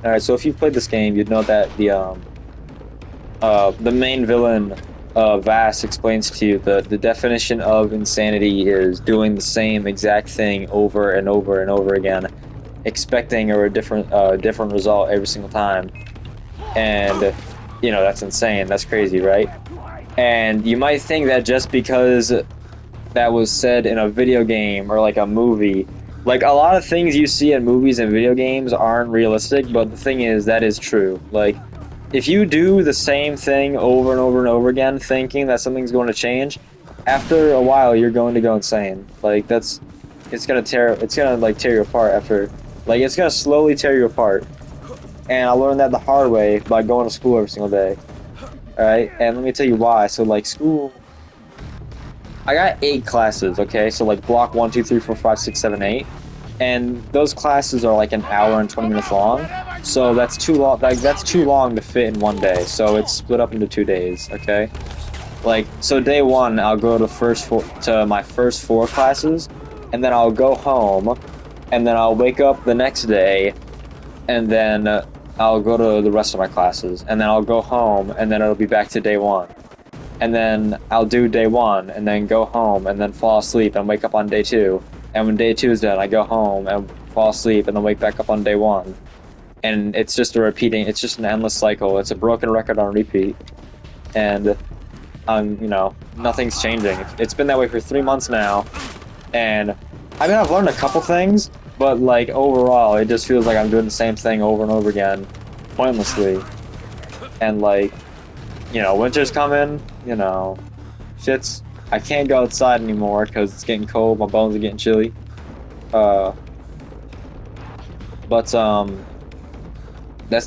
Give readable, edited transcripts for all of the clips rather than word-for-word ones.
Alright, so if you've played this game, you'd know that the main villain, Vass, explains to you the definition of insanity is doing the same exact thing over and over and over again, expecting a different result every single time. And, you know, that's insane. That's crazy, right? And you might think that just because that was said in a video game or like a movie, like a lot of things you see in movies and video games aren't realistic, but the thing is, that is true. Like, if you do the same thing over and over and over again, thinking that something's going to change, after a while you're going to go insane. Like it's gonna like tear you apart after, like it's gonna slowly tear you apart. And I learned that the hard way by going to school every single day. All right, and let me tell you why. So like school, I got 8 classes. Okay, so like block 1, 2, 3, 4, 5, 6, 7, 8, and those classes are like an hour and 20 minutes long. So that's too long. Like that's too long to fit in one day. So it's split up into 2 days. Okay, like so day one I'll go to my first 4 classes, and then I'll go home, and then I'll wake up the next day, and then I'll go to the rest of my classes, and then I'll go home, and then it'll be back to day one. And then I'll do day one, and then go home, and then fall asleep, and wake up on day two. And when day two is done, I go home and fall asleep, and then wake back up on day one. And it's just it's just an endless cycle. It's a broken record on repeat. And, you know, nothing's changing. It's been that way for 3 months now, and I mean, I've learned a couple things, but like overall, it just feels like I'm doing the same thing over and over again, pointlessly. And like, you know, winter's coming, you know, I can't go outside anymore because it's getting cold, my bones are getting chilly. But that's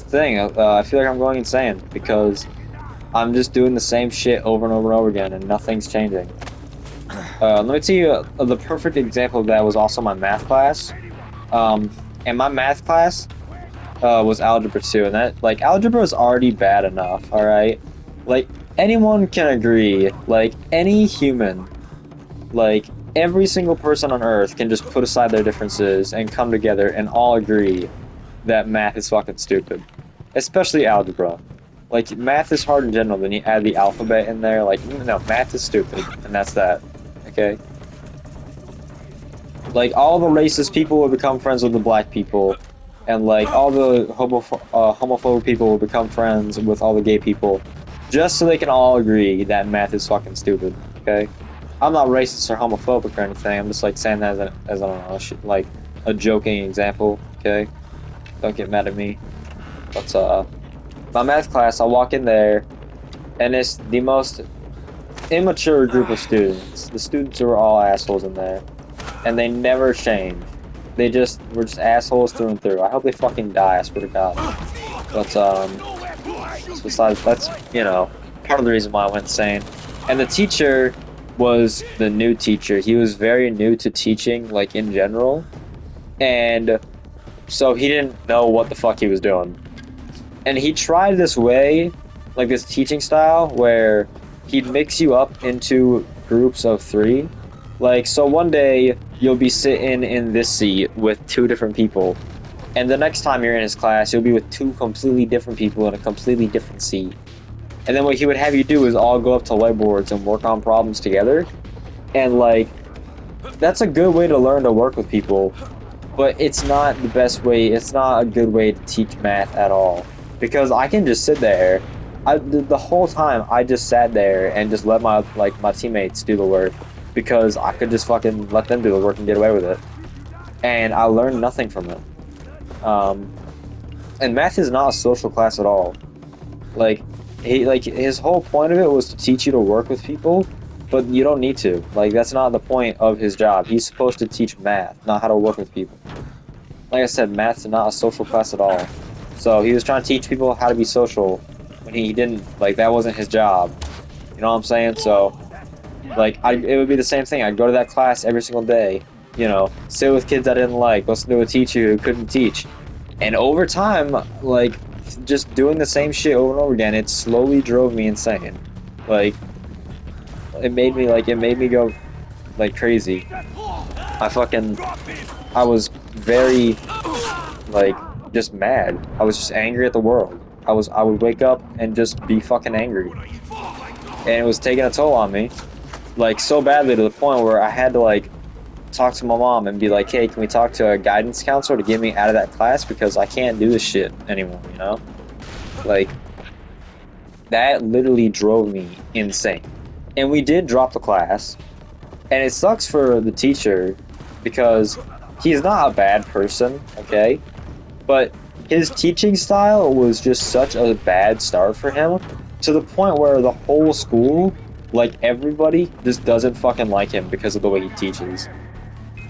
the thing, I feel like I'm going insane because I'm just doing the same shit over and over and over again, and nothing's changing. Let me tell you, the perfect example of that was also my math class. And my math class was algebra 2, and that, like, algebra is already bad enough, alright? Like, anyone can agree, like, any human, like, every single person on Earth can just put aside their differences and come together and all agree that math is fucking stupid. Especially algebra. Like, math is hard in general, then you add the alphabet in there, like, no, math is stupid, and that's that. Okay? Like, all the racist people will become friends with the black people, and like, all the homophobic people will become friends with all the gay people, just so they can all agree that math is fucking stupid, okay? I'm not racist or homophobic or anything, I'm just like saying that as I don't know, like, a joking example, okay? Don't get mad at me. But, my math class, I walk in there, and it's the most immature group of students. The students are all assholes in there, and they never change. They were just assholes through and through. I hope they fucking die, I swear to God. But, besides, that's, you know, part of the reason why I went insane. And the teacher was the new teacher. He was very new to teaching, like, in general. And so he didn't know what the fuck he was doing. And he tried this way, like this teaching style, where he'd mix you up into groups of 3. Like, so one day, you'll be sitting in this seat with 2 different people, and the next time you're in his class, you'll be with 2 completely different people in a completely different seat. And then what he would have you do is all go up to whiteboards and work on problems together, and like, that's a good way to learn to work with people, but it's not the best way, it's not a good way to teach math at all. Because I can just sit there, the whole time I just sat there and just let my teammates do the work, because I could just fucking let them do the work and get away with it. And I learned nothing from it. And math is not a social class at all. Like, his whole point of it was to teach you to work with people, but you don't need to. Like, that's not the point of his job. He's supposed to teach math, not how to work with people. Like I said, math's not a social class at all. So he was trying to teach people how to be social when he didn't, like, that wasn't his job. You know what I'm saying? So, like, it would be the same thing. I'd go to that class every single day, you know, sit with kids I didn't like, listen to a teacher who couldn't teach. And over time, like, just doing the same shit over and over again, it slowly drove me insane. Like, it made me go, like, crazy. I was very, like, just mad. I was just angry at the world. I would wake up and just be fucking angry. And it was taking a toll on me. Like so badly to the point where I had to like talk to my mom and be like, hey, can we talk to a guidance counselor to get me out of that class because I can't do this shit anymore, you know? Like that literally drove me insane. And we did drop the class, and it sucks for the teacher because he's not a bad person, okay? But his teaching style was just such a bad start for him to the point where the whole school, like everybody, just doesn't fucking like him because of the way he teaches.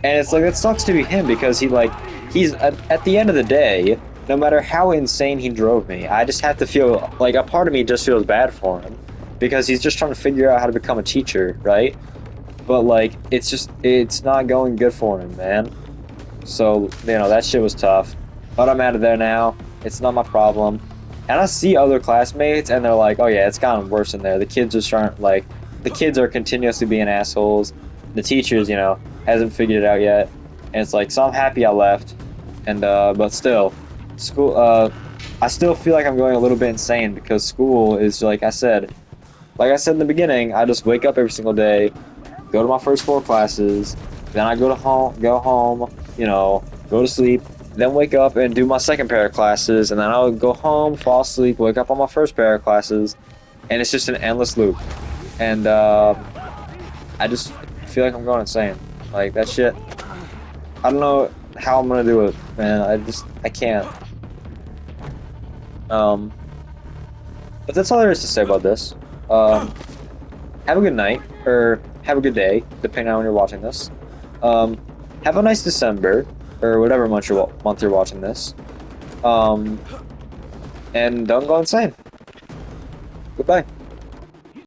And it's like, it sucks to be him because he's at the end of the day, no matter how insane he drove me, I just have to feel like a part of me just feels bad for him because he's just trying to figure out how to become a teacher, right? But like, it's not going good for him, man. So, you know, that shit was tough. But I'm out of there now. It's not my problem. And I see other classmates and they're like, oh yeah, it's gotten worse in there. The kids are starting, like, the kids are continuously being assholes. The teachers, you know, hasn't figured it out yet. And it's like, so I'm happy I left. And, but still, school, I still feel like I'm going a little bit insane because school is, like I said in the beginning, I just wake up every single day, go to my first 4 classes, then I go home, you know, go to sleep, then wake up and do my second pair of classes, and then I'll go home, fall asleep, wake up on my first pair of classes, and it's just an endless loop. And I just feel like I'm going insane. Like that shit. I don't know how I'm gonna do it, man. I can't. Um, but that's all there is to say about this. Have a good night, or have a good day, depending on when you're watching this. Have a nice December, or whatever month you're watching this. And don't go insane. Goodbye.